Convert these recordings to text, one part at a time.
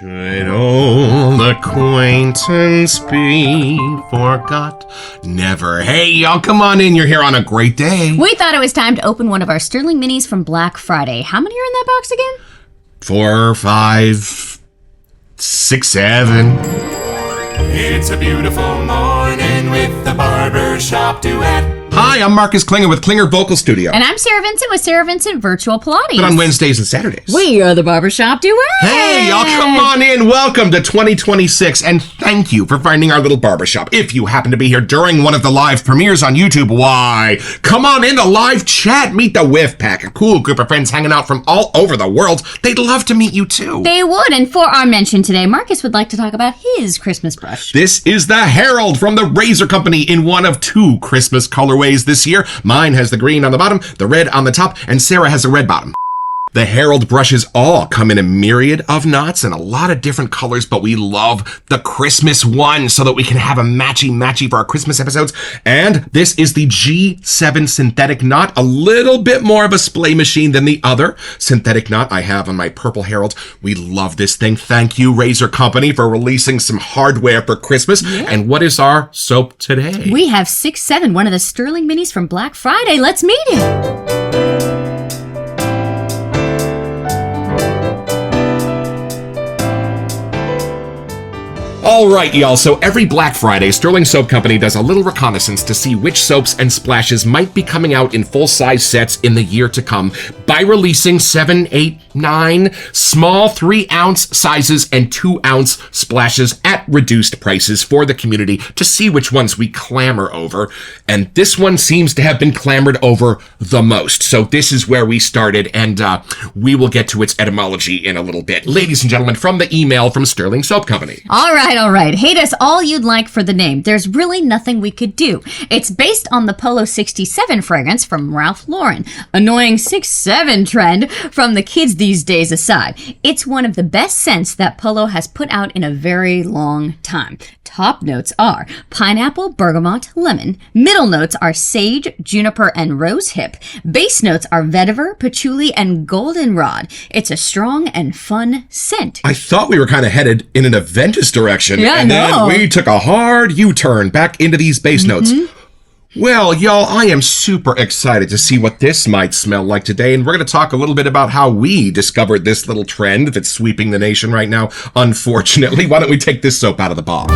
Should old acquaintance be forgot? Never. Hey, y'all, come on in. You're here on a great day. We thought it was time to open one of our Stirling minis from Black Friday. How many are in that box again? 4, 5, 6, 7. It's a beautiful morning with the Barbershop Duet. Hi, I'm Marcus Klinger with Klinger Vocal Studio. And I'm Sarah Vincent with Sarah Vincent Virtual Pilates. But on Wednesdays and Saturdays. We are the Barbershop Duet. Hey, y'all, come on in. Welcome to 2026, and thank you for finding our little barbershop. If you happen to be here during one of the live premieres on YouTube, why, come on in to live chat. Meet the Whiff Pack, a cool group of friends hanging out from all over the world. They'd love to meet you, too. They would, and for our mention today, Marcus would like to talk about his Christmas brush. This is the Herald from the Razor Company in one of 2 Christmas colorways this year. Mine has the green on the bottom, the red on the top, and Sarah has a red bottom. The Herald brushes all come in a myriad of knots and a lot of different colors, but we love the Christmas one so that we can have a matchy for our Christmas episodes. And this is the G7 synthetic knot, a little bit more of a splay machine than the other synthetic knot I have on my purple Herald. We love this thing. Thank you, Razor Company, for releasing some hardware for Christmas. Yeah. And what is our soap today? We have 6ix 7even, one of the Stirling minis from Black Friday. Let's meet him. All right, y'all, so every Black Friday, Stirling Soap Company does a little reconnaissance to see which soaps and splashes might be coming out in full-size sets in the year to come by releasing 7, 8, 9 small 3-ounce sizes and 2-ounce splashes at reduced prices for the community to see which ones we clamor over. And this one seems to have been clamored over the most. So this is where we started, and we will get to its etymology in a little bit. Ladies and gentlemen, from the email from Stirling Soap Company. All right. Hate us all you'd like for the name. There's really nothing we could do. It's based on the Polo 67 fragrance from Ralph Lauren. Annoying 6ix 7even trend from the kids these days aside. It's one of the best scents that Polo has put out in a very long time. Top notes are pineapple, bergamot, lemon. Middle notes are sage, juniper, and rosehip. Base notes are vetiver, patchouli, and goldenrod. It's a strong and fun scent. I thought we were kind of headed in an Aventus direction. Yeah, and I know. Then we took a hard U-turn back into these base notes. Well, y'all, I am super excited to see what this might smell like today, and we're going to talk a little bit about how we discovered this little trend that's sweeping the nation right now, unfortunately. Why don't we take this soap out of the box?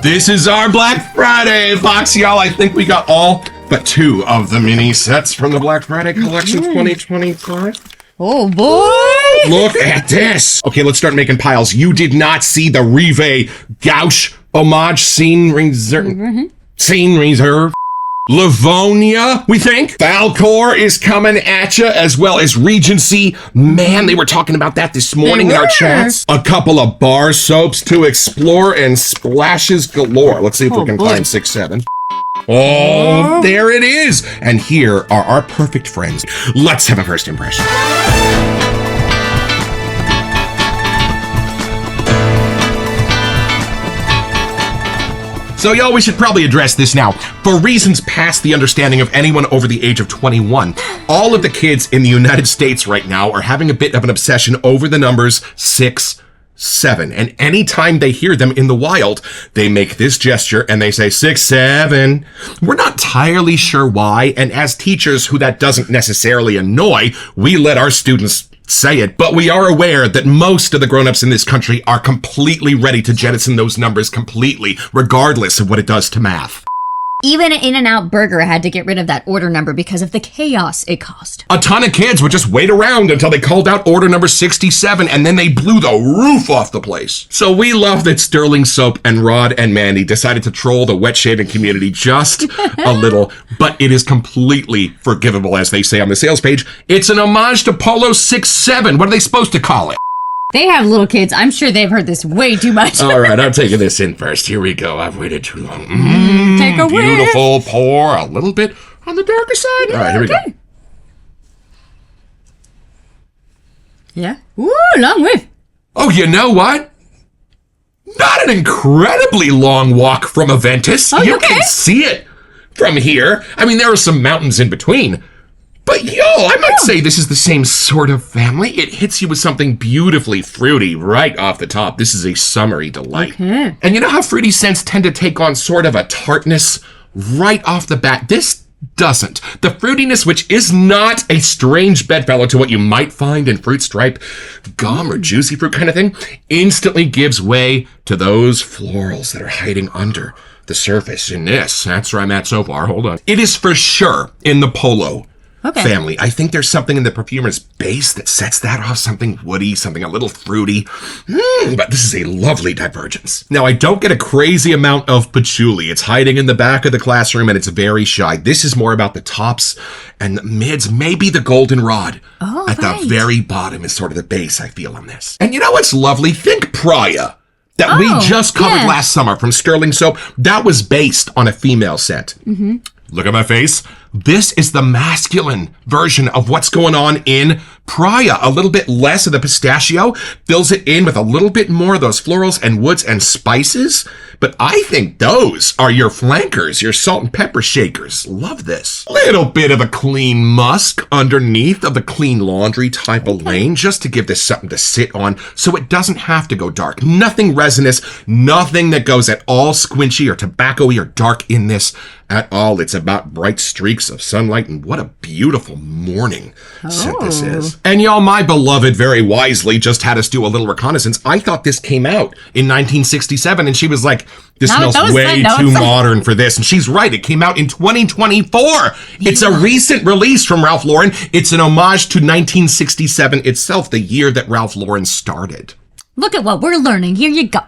This is our Black Friday box, y'all. I think we got all but 2 of the mini sets from the Black Friday collection 2025. Oh, boy! Look at this. Okay, let's start making piles. You did not see the Rive Gauche homage scene reserve. Livonia, we think. Falcor is coming at you, as well as Regency. Man, they were talking about that this morning in our chats. A couple of bar soaps to explore and splashes galore. Let's see if we can find 6ix 7even. Oh, there it is. And here are our perfect friends. Let's have a first impression. So, y'all, we should probably address this now. For reasons past the understanding of anyone over the age of 21, all of the kids in the United States right now are having a bit of an obsession over the numbers 6, 7. And anytime they hear them in the wild, they make this gesture and they say 6, 7. We're not entirely sure why. And as teachers who that doesn't necessarily annoy, we let our students say it, but we are aware that most of the grown-ups in this country are completely ready to jettison those numbers completely, regardless of what it does to math. Even an In-N-Out Burger had to get rid of that order number because of the chaos it caused. A ton of kids would just wait around until they called out order number 67, and then they blew the roof off the place. So we love that Stirling Soap and Rod and Mandy decided to troll the wet shaving community just a little, but it is completely forgivable, as they say on the sales page. It's an homage to Polo 6ix 7even. What are they supposed to call it? They have little kids. I'm sure they've heard this way too much. All right, I'm taking this in first. Here we go. I've waited too long. Take a whiff. Beautiful. Pour a little bit on the darker side. All right, here we go. Yeah. Ooh, long whiff. Oh, you know what? Not an incredibly long walk from Aventus. Oh, you okay. can see it from here. I mean, there are some mountains in between. But I might say this is the same sort of family. It hits you with something beautifully fruity right off the top. This is a summery delight. Okay. And you know how fruity scents tend to take on sort of a tartness right off the bat? This doesn't. The fruitiness, which is not a strange bedfellow to what you might find in fruit stripe, gum or juicy fruit kind of thing, instantly gives way to those florals that are hiding under the surface in this. That's where I'm at so far. Hold on. It is for sure in the Polo family. I think there's something in the perfumer's base that sets that off, something woody, something a little fruity. But this is a lovely divergence. Now, I don't get a crazy amount of patchouli. It's hiding in the back of the classroom and it's very shy. This is more about the tops and the mids, maybe the goldenrod. At the very bottom is sort of the base I feel on this. And you know what's lovely? Think Praia that we just covered last summer from Stirling soap. That was based on a female scent. Look at my face. This is the masculine version of what's going on in Praia. A little bit less of the pistachio, fills it in with a little bit more of those florals and woods and spices. But I think those are your flankers, your salt and pepper shakers. Love this. Little bit of a clean musk underneath of the clean laundry type of lane, just to give this something to sit on so it doesn't have to go dark. Nothing resinous, nothing that goes at all squinchy or tobacco-y or dark in this at all. It's about bright streaks of sunlight, and what a beautiful morning scent this is. And y'all, my beloved very wisely just had us do a little reconnaissance. I thought this came out in 1967, and she was like, this smells way too modern for this. And she's right. It came out in 2024. It's a recent release from Ralph Lauren. It's an homage to 1967 itself, the year that Ralph Lauren started. Look at what we're learning. Here you go.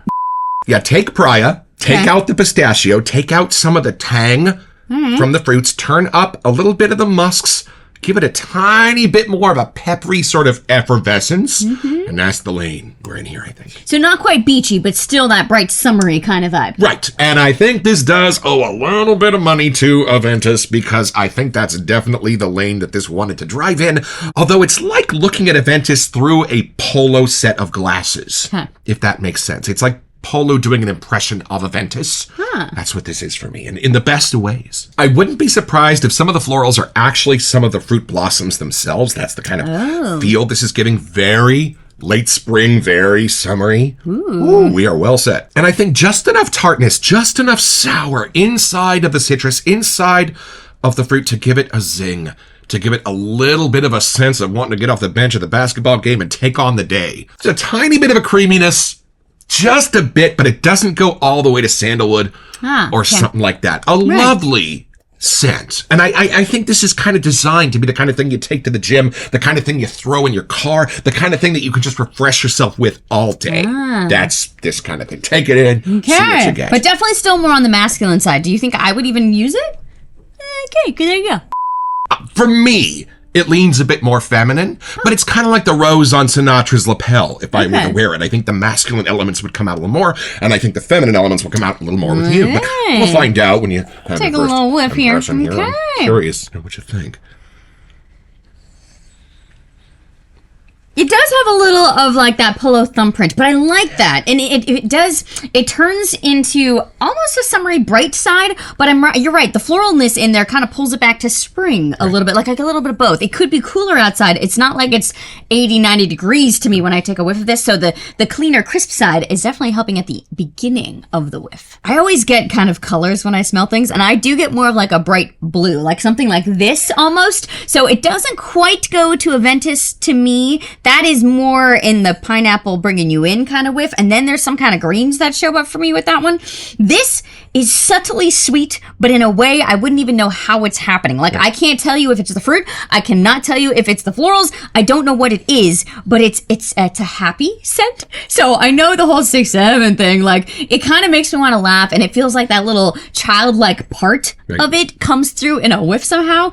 Yeah, take Praia, take out the pistachio, take out some of the tang from the fruits, turn up a little bit of the musks, give it a tiny bit more of a peppery sort of effervescence, and that's the lane we're in here, I think. So not quite beachy, but still that bright summery kind of vibe. Right, and I think this does owe a little bit of money to Aventus, because I think that's definitely the lane that this wanted to drive in, although it's like looking at Aventus through a Polo set of glasses, if that makes sense. It's like Polo doing an impression of Aventus. That's what this is for me, and in the best of ways. I wouldn't be surprised if some of the florals are actually some of the fruit blossoms themselves. That's the kind of feel this is giving. Very late spring, very summery. Ooh, we are well set. And I think just enough tartness, just enough sour inside of the citrus, inside of the fruit to give it a zing, to give it a little bit of a sense of wanting to get off the bench of the basketball game and take on the day. There's a tiny bit of a creaminess, just a bit, but it doesn't go all the way to sandalwood or something like that. A lovely scent. And I think this is kind of designed to be the kind of thing you take to the gym, the kind of thing you throw in your car, the kind of thing that you can just refresh yourself with all day. That's this kind of thing. Take it in, see what you get. But definitely still more on the masculine side. Do you think I would even use it? Okay, there you go. For me, it leans a bit more feminine, but it's kind of like the rose on Sinatra's lapel, if I were to wear it. I think the masculine elements would come out a little more, and I think the feminine elements will come out a little more with you. But we'll find out when you have take a little whiff here. Okay. I'm curious to know what you think. It does have a little of like that Polo thumbprint, but I like that. And it turns into almost a summery bright side, but you're right, the floralness in there kind of pulls it back to spring a little bit, like a little bit of both. It could be cooler outside. It's not like it's 80, 90 degrees to me when I take a whiff of this, so the cleaner, crisp side is definitely helping at the beginning of the whiff. I always get kind of colors when I smell things, and I do get more of like a bright blue, like something like this almost. So it doesn't quite go to Aventus to me. That is more in the pineapple bringing you in kind of whiff. And then there's some kind of greens that show up for me with that one. This is subtly sweet, but in a way I wouldn't even know how it's happening. Like, I can't tell you if it's the fruit. I cannot tell you if it's the florals. I don't know what it is, but it's a happy scent. So I know the whole 6ix 7even thing, like, it kind of makes me want to laugh, and it feels like that little childlike part of it comes through in a whiff somehow.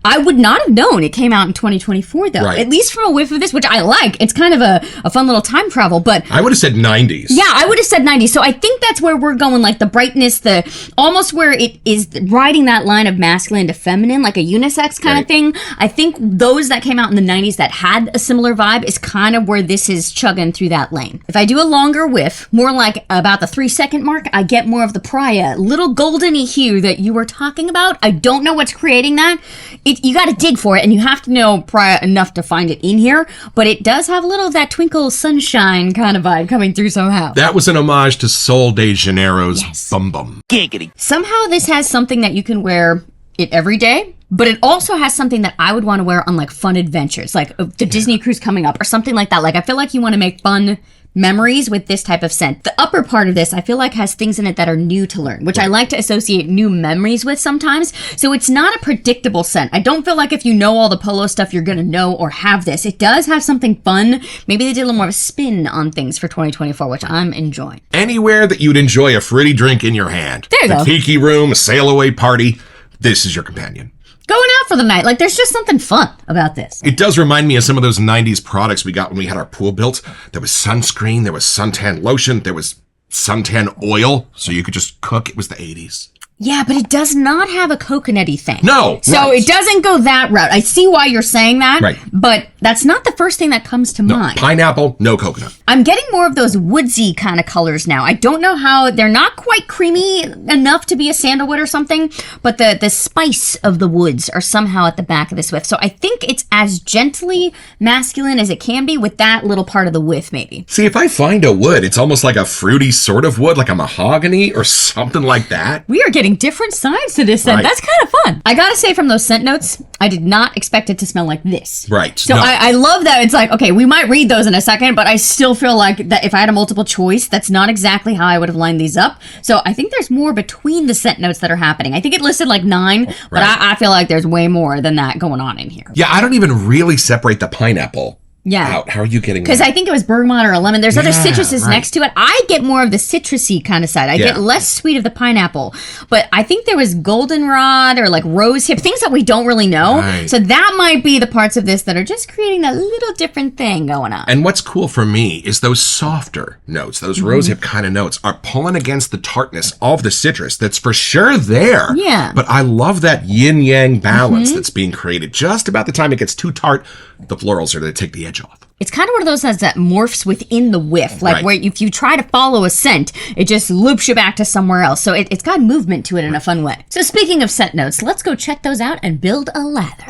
I would not have known it came out in 2024 though, at least from a whiff of this, which I like. It's kind of a fun little time travel, but I would have said 90s. Yeah, I would have said 90s. So I think that's where we're going, like the brightness, the almost where it is riding that line of masculine to feminine, like a unisex kind of thing. I think those that came out in the 90s that had a similar vibe is kind of where this is chugging through that lane. If I do a longer whiff, more like about the 3-second mark, I get more of the Praia, little goldeny hue that you were talking about. I don't know what's creating that. You got to dig for it, and you have to know Praia enough to find it in here, but it does have a little of that twinkle sunshine kind of vibe coming through somehow. That was an homage to Sol de Janeiro's Bum Bum. Giggity. Somehow this has something that you can wear it every day, but it also has something that I would want to wear on like fun adventures, like the Disney cruise coming up or something like that. Like I feel like you want to make fun memories with this type of scent. The upper part of this, I feel like, has things in it that are new to learn, which I like to associate new memories with sometimes. So it's not a predictable scent. I don't feel like if you know all the Polo stuff, you're going to know or have this. It does have something fun. Maybe they did a little more of a spin on things for 2024, which I'm enjoying. Anywhere that you'd enjoy a fruity drink in your hand. There you go. A tiki room, a sail away party. This is your companion. Going out for the night. Like, there's just something fun about this. It does remind me of some of those 90s products we got when we had our pool built. There was sunscreen, there was suntan lotion, there was suntan oil, so you could just cook. It was the 80s. Yeah, but it does not have a coconutty thing. No. So it doesn't go that route. I see why you're saying that. Right. But that's not the first thing that comes to mind. Pineapple, no coconut. I'm getting more of those woodsy kind of colors now. I don't know how, they're not quite creamy enough to be a sandalwood or something, but the spice of the woods are somehow at the back of this whiff. So I think it's as gently masculine as it can be with that little part of the whiff, maybe. See, if I find a wood, it's almost like a fruity sort of wood, like a mahogany or something like that. We are getting different sides to this scent. Right. That's kind of fun. I gotta say, from those scent notes, I did not expect it to smell like this. Right. So No. I love that it's like, okay, we might read those in a second, but I still feel like that if I had a multiple choice, that's not exactly how I would have lined these up. So I think there's more between the scent notes that are happening. I think it listed like 9, but Right. I feel like there's way more than that going on in here. Yeah, I don't even really separate the pineapple out. How are you getting Because that? I think it was bergamot or a lemon. There's other Yeah, citruses right. next to it. I get more of the citrusy kind of side. I get less sweet of the pineapple. But I think there was goldenrod or like rose hip, things that we don't really know. Right. So that might be the parts of this that are just creating that little different thing going on. And what's cool for me is those softer notes, those rosehip kind of notes are pulling against the tartness of the citrus that's for sure there. Yeah. But I love that yin-yang balance that's being created. Just about the time it gets too tart, the florals are going to take the edge off. It's kind of one of those that morphs within the whiff. Like Right. where if you try to follow a scent, it just loops you back to somewhere else. So it's got movement to it in a fun way. So speaking of scent notes, let's go check those out and build a lather.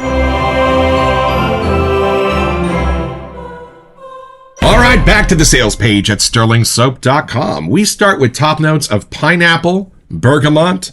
All right, back to the sales page at sterlingsoap.com. We start with top notes of pineapple, bergamot,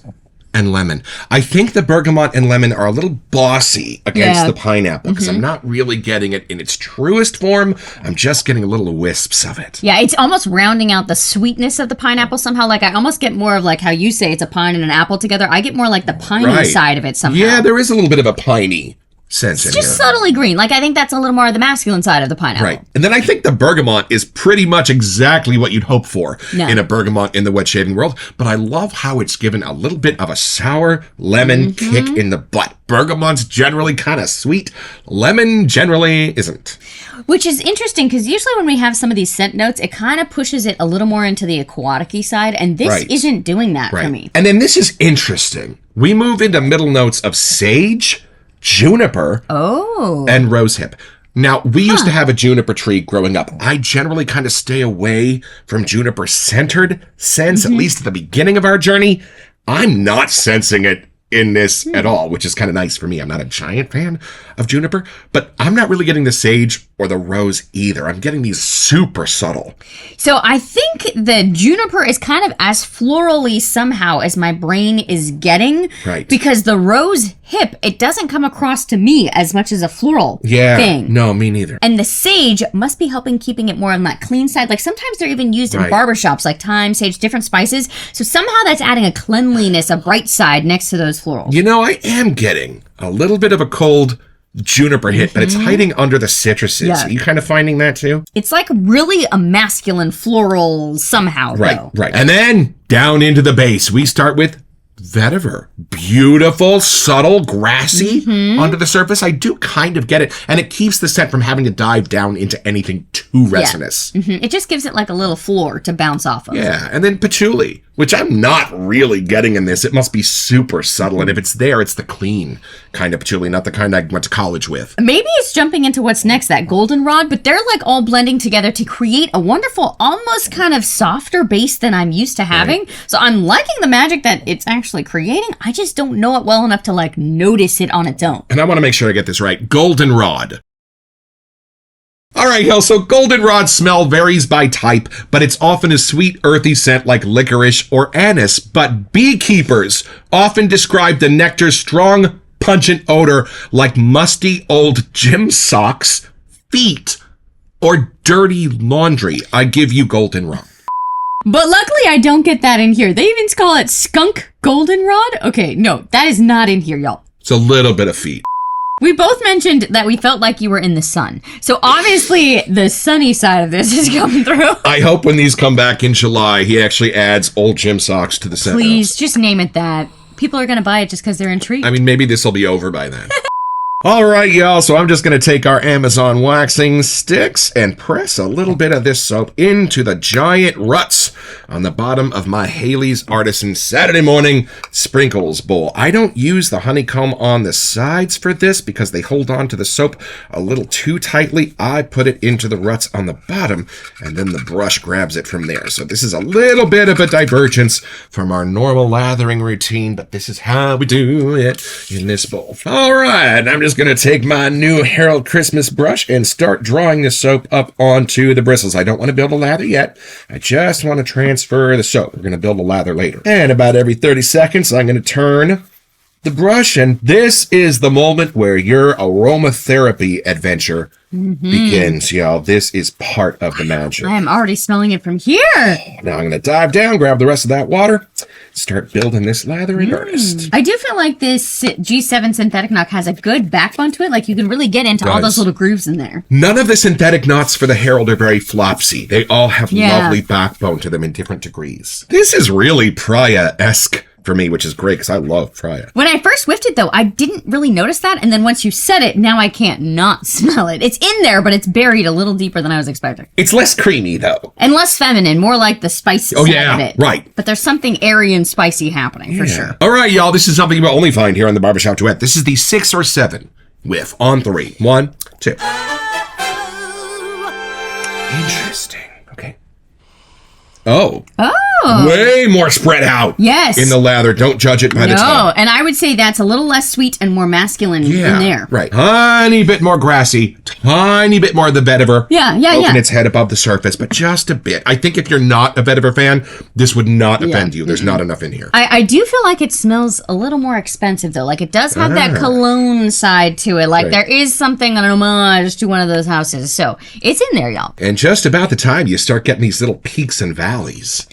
and lemon. I think the bergamot and lemon are a little bossy against the pineapple because I'm not really getting it in its truest form. I'm just getting a little wisps of it. Yeah, it's almost rounding out the sweetness of the pineapple somehow. Like I almost get more of like how you say it's a pine and an apple together. I get more like the piney side of it somehow. Yeah, there is a little bit of a piney sense in Just here. subtly green. Like I think that's a little more of the masculine side of the pineapple. Right. And then I think the bergamot is pretty much exactly what you'd hope for in a bergamot in the wet shaving world. But I love how it's given a little bit of a sour lemon kick in the butt. Bergamot's generally kind of sweet. Lemon generally isn't. Which is interesting because usually when we have some of these scent notes, it kind of pushes it a little more into the aquatic-y side. And this isn't doing that for me. And then this is interesting. We move into middle notes of sage, juniper, and rosehip. Now, we used to have a juniper tree growing up. I generally kind of stay away from juniper-centered scents, at least at the beginning of our journey. I'm not sensing it in this at all, which is kind of nice for me. I'm not a giant fan of juniper, but I'm not really getting the sage or the rose either. I'm getting these super subtle. So I think the juniper is kind of as florally somehow as my brain is getting. Right. Because the rose hip, it doesn't come across to me as much as a floral thing. No, me neither. And the sage must be helping keeping it more on that clean side. Like sometimes they're even used in barbershops, like thyme, sage, different spices. So somehow that's adding a cleanliness, a bright side next to those florals. You know, I am getting a little bit of a cold juniper hit, but it's hiding under the citruses. Yeah. Are you kind of finding that too? It's like really a masculine floral somehow, though. Right. And then down into the base, we start with vetiver. Beautiful, subtle, grassy under the surface. I do kind of get it. And it keeps the scent from having to dive down into anything too resinous. It just gives it like a little floor to bounce off of. Yeah. And then patchouli. which I'm not really getting in this. It must be super subtle, and if it's there, it's the clean kind of patchouli, not the kind I went to college with. Maybe it's jumping into what's next, that goldenrod, but they're like all blending together to create a wonderful, almost kind of softer base than I'm used to having. Right. So I'm liking the magic that it's actually creating. I just don't know it well enough to like notice it on its own. And I want to make sure I get this right. Goldenrod. All right, y'all, so goldenrod smell varies by type, but it's often a sweet, earthy scent like licorice or anise. But beekeepers often describe the nectar's strong, pungent odor like musty old gym socks, feet, or dirty laundry. I give you goldenrod. But luckily, I don't get that in here. They even call it skunk goldenrod. Okay, no, that is not in here, y'all. It's a little bit of feet. We both mentioned that we felt like you were in the sun. So obviously the sunny side of this is coming through. I hope when these come back in July, he actually adds old gym socks to the set. Please, just name it that. People are going to buy it just because they're intrigued. I mean, maybe this will be over by then. All right, y'all, so I'm just going to take our Amazon waxing sticks and press a little bit of this soap into the giant ruts on the bottom of my Haley's Artisan Saturday morning sprinkles bowl. I don't use the honeycomb on the sides for this because they hold on to the soap a little too tightly. I put it into the ruts on the bottom, and then the brush grabs it from there. So this is a little bit of a divergence from our normal lathering routine, but this is how we do it in this bowl. All right, I'm just going to take my new Herald Christmas brush and start drawing the soap up onto the bristles. I don't want to build a lather yet. I just want to transfer the soap. We're going to build a lather later. And about every 30 seconds, I'm going to turn the brush, and this is the moment where your aromatherapy adventure begins, y'all. This is part of the magic. I am already smelling it from here. Now I'm going to dive down, grab the rest of that water, start building this lather in earnest. I do feel like this G7 synthetic knock has a good backbone to it. Like you can really get into all those little grooves in there. None of the synthetic knots for the Herald are very flopsy. They all have lovely backbone to them in different degrees. This is really Praya-esque for me, which is great because I love Praya. When I first whiffed it, though, I didn't really notice that. And then once you said it, now I can't not smell it. It's in there, but it's buried a little deeper than I was expecting. It's less creamy, though. And less feminine, more like the spicy side of it. Right. But there's something airy and spicy happening, for sure. All right, y'all, this is something you'll only find here on the Barbershop Duet. This is the 6 or 7 whiff on 3. 1, 2. Interesting. Okay. Oh. Way more spread out. Yes. In the lather. Don't judge it by the tongue. No, and I would say that's a little less sweet and more masculine in there. Right. Tiny bit more grassy. Tiny bit more of the vetiver. Open its head above the surface, but just a bit. I think if you're not a vetiver fan, this would not offend you. There's not enough in here. I do feel like it smells a little more expensive, though. Like, it does have that cologne side to it. Like, there is something, an homage to one of those houses. So, it's in there, y'all. And just about the time you start getting these little peaks and valleys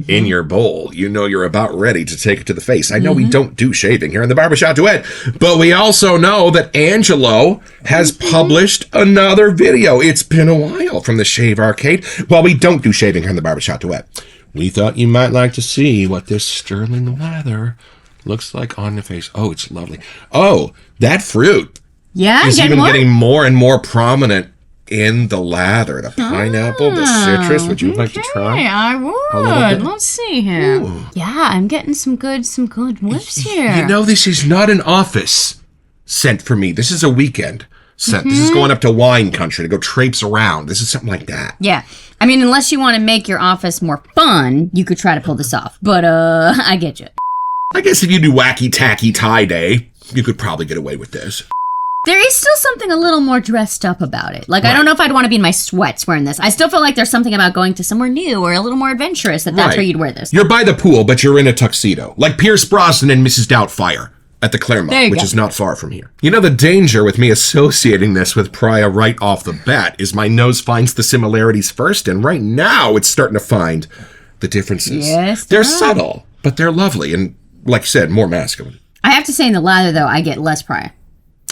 in your bowl, you know you're about ready to take it to the face. I know we don't do shaving here in the Barbershop Duet, but we also know that Angelo has published another video. It's been a while from the Shave Arcade. While we don't do shaving here in the Barbershop Duet, we thought you might like to see what this sterling lather looks like on the face. Oh, it's lovely. Oh, that fruit is even getting more and more prominent in the lather. The pineapple, the citrus. Would you like to try? I would. Let's see here. Ooh. Yeah, I'm getting some good whiffs here. You know, this is not an office scent for me. This is a weekend scent. This is going up to wine country to go traipse around. This is something like that. Yeah. I mean, unless you want to make your office more fun, you could try to pull this off. But, I get you. I guess if you do wacky tacky tie day, you could probably get away with this. There is still something a little more dressed up about it. Like, I don't know if I'd want to be in my sweats wearing this. I still feel like there's something about going to somewhere new or a little more adventurous that's where you'd wear this. You're by the pool, but you're in a tuxedo. Like Pierce Brosnan and Mrs. Doubtfire at the Claremont, which is not far from here. You know, the danger with me associating this with Praya right off the bat is my nose finds the similarities first, and right now it's starting to find the differences. Yes, they're subtle, but they're lovely, and like you said, more masculine. I have to say, in the lather, though, I get less Praya.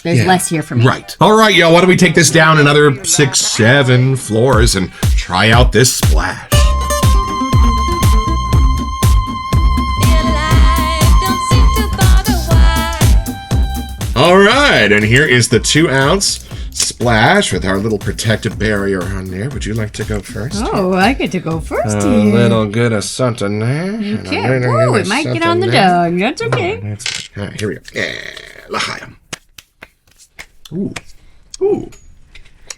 There's less here for me. Right. All right, y'all, why don't we take this down another 6, 7 floors and try out this splash. All right, and here is the 2-ounce splash with our little protective barrier on there. Would you like to go first? Oh, I get to go first A here. little good of something there. Okay. Oh, it might get on the dog. That's okay. That's good. All right, here we go. Yeah, l'chaim. Ooh. Ooh.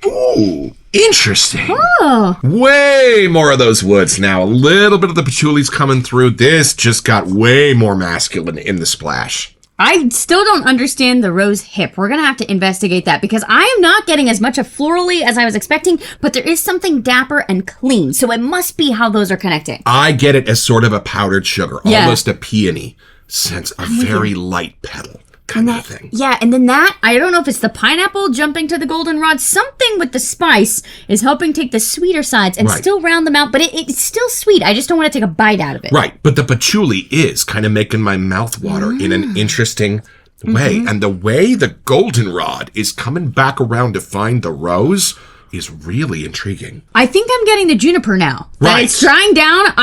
Ooh. Interesting. Oh. Way more of those woods now. A little bit of the patchouli's coming through. This just got way more masculine in the splash. I still don't understand the rose hip. We're going to have to investigate that because I am not getting as much of florally as I was expecting, but there is something dapper and clean. So it must be how those are connecting. I get it as sort of a powdered sugar, Yeah. almost a peony sense, a very light petal kind of thing. Yeah, and then that, I don't know if it's the pineapple jumping to the goldenrod, something with the spice is helping take the sweeter sides and still round them out, but it's still sweet. I just don't want to take a bite out of it. Right, but the patchouli is kind of making my mouth water in an interesting way. And the way the goldenrod is coming back around to find the rose is really intriguing. I think I'm getting the juniper now. That Right. it's drying down.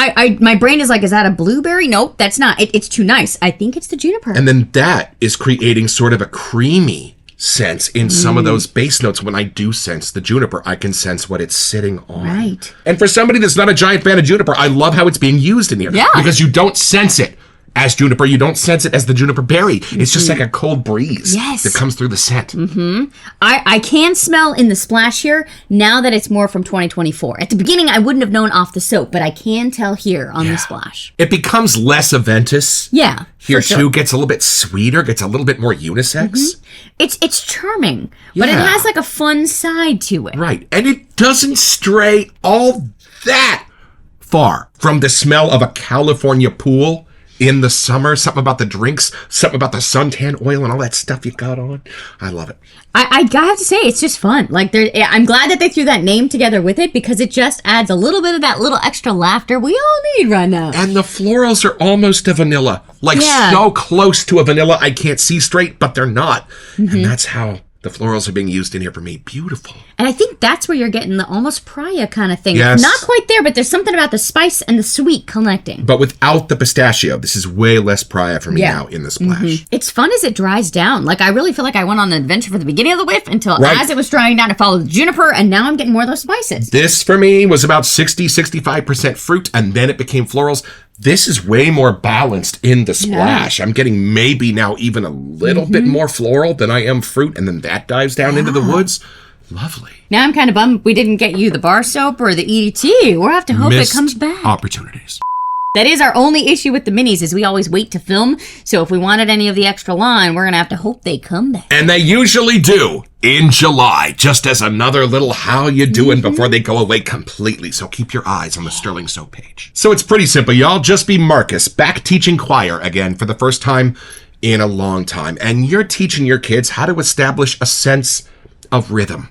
My brain is like, is that a blueberry? Nope, that's not. It's too nice. I think it's the juniper. And then that is creating sort of a creamy sense in some of those base notes. When I do sense the juniper, I can sense what it's sitting on. Right. And for somebody that's not a giant fan of juniper, I love how it's being used in here. Yeah. Because you don't sense it as juniper. You don't sense it as the juniper berry. It's just like a cold breeze Yes. that comes through the scent. I can smell in the splash here now that it's more from 2024. At the beginning, I wouldn't have known off the soap, but I can tell here on the splash. It becomes less Aventus. Yeah. Here for sure. too, gets a little bit sweeter, gets a little bit more unisex. It's charming, but it Yeah. has like a fun side to it. Right. And it doesn't stray all that far from the smell of a California pool in the summer. Something about the drinks, something about the suntan oil and all that stuff you got on. I love it. I have to say, it's just fun. Like, I'm glad that they threw that name together with it because it just adds a little bit of that little extra laughter we all need right now. And the florals are almost a vanilla. Like so close to a vanilla I can't see straight, but they're not. And that's how the florals are being used in here for me. Beautiful. And I think that's where you're getting the almost Praia kind of thing. Yes. Not quite there, but there's something about the spice and the sweet connecting. But without the pistachio, this is way less Praia for me now in the splash. It's fun as it dries down. Like, I really feel like I went on an adventure from the beginning of the whiff until Right. as it was drying down, I followed the juniper, and now I'm getting more of those spices. This for me was about 65% fruit, and then it became florals. This is way more balanced in the splash. I'm getting maybe now even a little bit more floral than I am fruit, and then that dives down into the woods. Lovely. Now I'm kind of bummed we didn't get you the bar soap or the EDT. We'll have to hope Missed it comes back. opportunities. That is our only issue with the minis is we always wait to film. So if we wanted any of the extra line, we're going to have to hope they come back. And they usually do in July, just as another little how you doing before they go away completely. So keep your eyes on the Stirling Soap page. So it's pretty simple, y'all. Just be Marcus, back teaching choir again for the first time in a long time. And you're teaching your kids how to establish a sense of rhythm.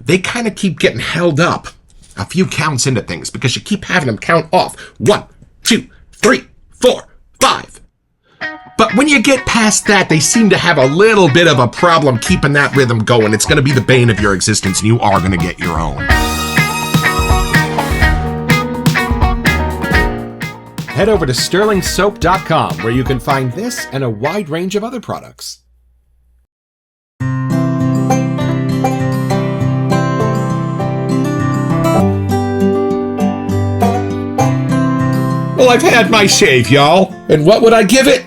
They kind of keep getting held up a few counts into things because you keep having them count off. 1, 2, 3, 4, 5. But when you get past that, they seem to have a little bit of a problem keeping that rhythm going. It's going to be the bane of your existence, and you are going to get your own. Head over to stirlingsoap.com where you can find this and a wide range of other products. Well, I've had my shave, y'all. And what would I give it?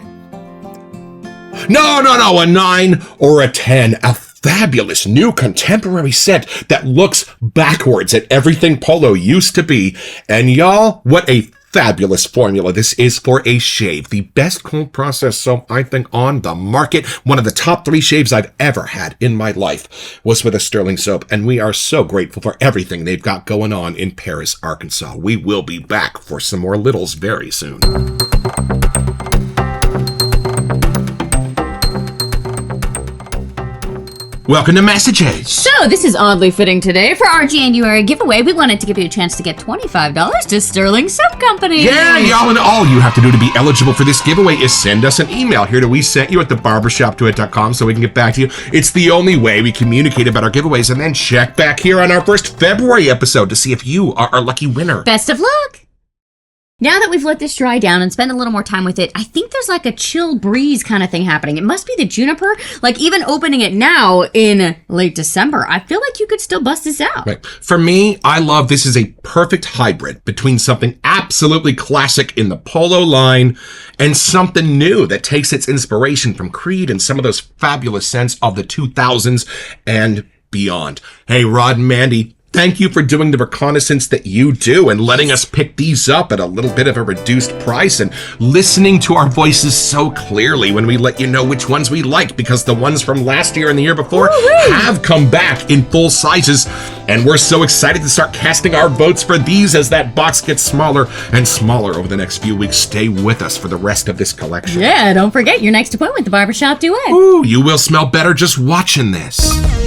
No, a 9 or a 10. A fabulous new contemporary scent that looks backwards at everything Polo used to be. And y'all, what a fabulous formula this is for a shave. The best cold process soap, I think, on the market. One of the top 3 shaves I've ever had in my life was with a Stirling soap. And we are so grateful for everything they've got going on in Paris, Arkansas. We will be back for some more littles very soon. Welcome to Messages. So this is oddly fitting today. For our January giveaway, we wanted to give you a chance to get $25 to Stirling Soap Company. Yeah, y'all, and all you have to do to be eligible for this giveaway is send us an email here to WeSentYou at thebarbershopduet.com so we can get back to you. It's the only way we communicate about our giveaways, and then check back here on our first February episode to see if you are our lucky winner. Best of luck. Now that we've let this dry down and spent a little more time with it, I think there's like a chill breeze kind of thing happening. It must be the juniper. Like even opening it now in late December, I feel like you could still bust this out. Right. For me, I love this is a perfect hybrid between something absolutely classic in the Polo line and something new that takes its inspiration from Creed and some of those fabulous scents of the 2000s and beyond. Hey, Rod and Mandy, thank you for doing the reconnaissance that you do and letting us pick these up at a little bit of a reduced price and listening to our voices so clearly when we let you know which ones we like, because the ones from last year and the year before have come back in full sizes, and we're so excited to start casting our votes for these as that box gets smaller and smaller over the next few weeks. Stay with us for the rest of this collection. Yeah, don't forget your next appointment with the Barbershop Duet. Ooh, you will smell better just watching this.